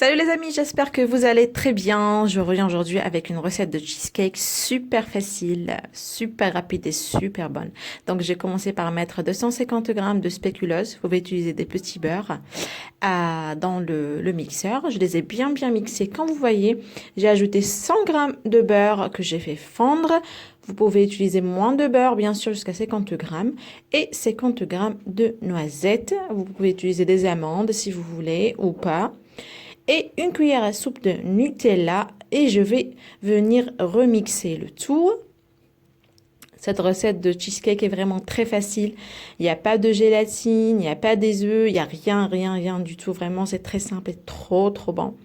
Salut les amis, j'espère que vous allez très bien. Je reviens aujourd'hui avec une recette de cheesecake super facile, super rapide et super bonne. Donc j'ai commencé par mettre 250 grammes de spéculoos. Vous pouvez utiliser des petits beurres dans le mixeur. Je les ai bien mixés. Comme vous voyez, j'ai ajouté 100 grammes de beurre que j'ai fait fondre. Vous pouvez utiliser moins de beurre, bien sûr, jusqu'à 50 grammes. Et 50 grammes de noisettes. Vous pouvez utiliser des amandes si vous voulez ou pas. Et une cuillère à soupe de Nutella. Et je vais venir remixer le tout. Cette recette de cheesecake est vraiment très facile. Il n'y a pas de gélatine, il n'y a pas des œufs, il n'y a rien du tout. Vraiment, c'est très simple et trop bon.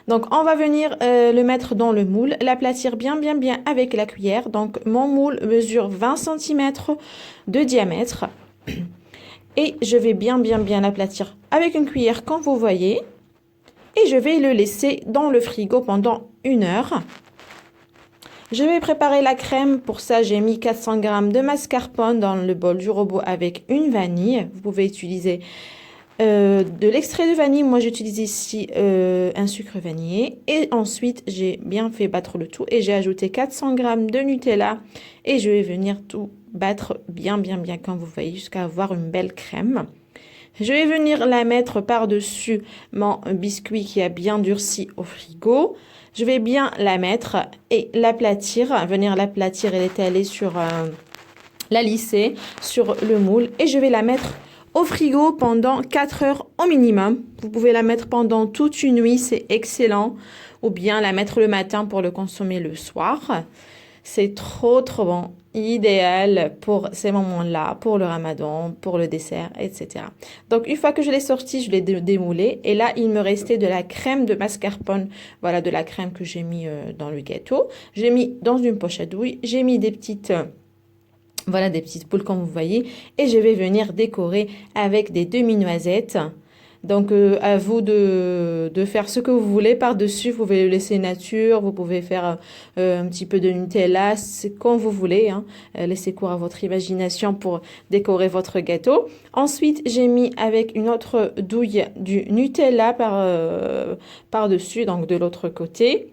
Donc, on va venir le mettre dans le moule, l'aplatir bien avec la cuillère. Donc, mon moule mesure 20 cm de diamètre. Et je vais bien l'aplatir avec une cuillère, comme vous voyez. Et je vais le laisser dans le frigo pendant 1 heure. Je vais préparer la crème. Pour ça, j'ai mis 400 g de mascarpone dans le bol du robot avec une vanille. Vous pouvez utiliser de l'extrait de vanille. Moi, j'utilise ici un sucre vanillé. Et ensuite, j'ai bien fait battre le tout. Et j'ai ajouté 400 g de Nutella. Et je vais venir tout battre bien comme vous voyez, jusqu'à avoir une belle crème. Je vais venir la mettre par-dessus mon biscuit qui a bien durci au frigo. Je vais bien la mettre et l'aplatir, venir l'aplatir et l'étaler sur la lisser sur le moule. Et je vais la mettre au frigo pendant 4 heures au minimum. Vous pouvez la mettre pendant toute une nuit, c'est excellent. Ou bien la mettre le matin pour le consommer le soir. C'est trop bon, idéal pour ces moments-là, pour le ramadan, pour le dessert, etc. Donc, une fois que je l'ai sorti, je l'ai démoulé. Et là, il me restait de la crème de mascarpone. Voilà, de la crème que j'ai mis dans le gâteau. J'ai mis dans une poche à douille. J'ai mis des petites... voilà, des petites boules comme vous voyez. Et je vais venir décorer avec des demi-noisettes. Donc, à vous de faire ce que vous voulez par-dessus. Vous pouvez le laisser nature, vous pouvez faire un petit peu de Nutella, c'est comme vous voulez. Hein. Laissez cours à votre imagination pour décorer votre gâteau. Ensuite, j'ai mis avec une autre douille du Nutella par-dessus, donc de l'autre côté.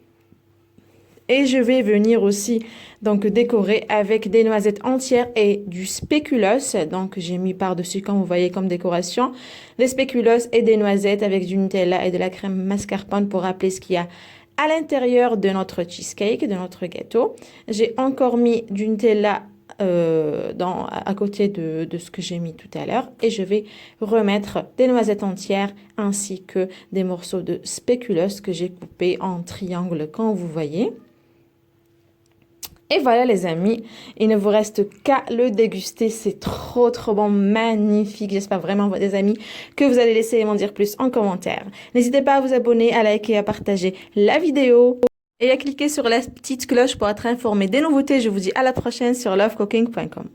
Et je vais venir aussi donc décorer avec des noisettes entières et du spéculoos. Donc j'ai mis par-dessus, comme vous voyez, comme décoration, des spéculoos et des noisettes avec du Nutella et de la crème mascarpone pour rappeler ce qu'il y a à l'intérieur de notre cheesecake, de notre gâteau. J'ai encore mis du Nutella à côté de ce que j'ai mis tout à l'heure. Et je vais remettre des noisettes entières ainsi que des morceaux de spéculoos que j'ai coupés en triangle, comme vous voyez. Et voilà les amis, il ne vous reste qu'à le déguster, c'est trop bon, magnifique. J'espère vraiment les amis que vous allez laisser m'en dire plus en commentaire. N'hésitez pas à vous abonner, à liker, à partager la vidéo et à cliquer sur la petite cloche pour être informé des nouveautés. Je vous dis à la prochaine sur lovecooking.com.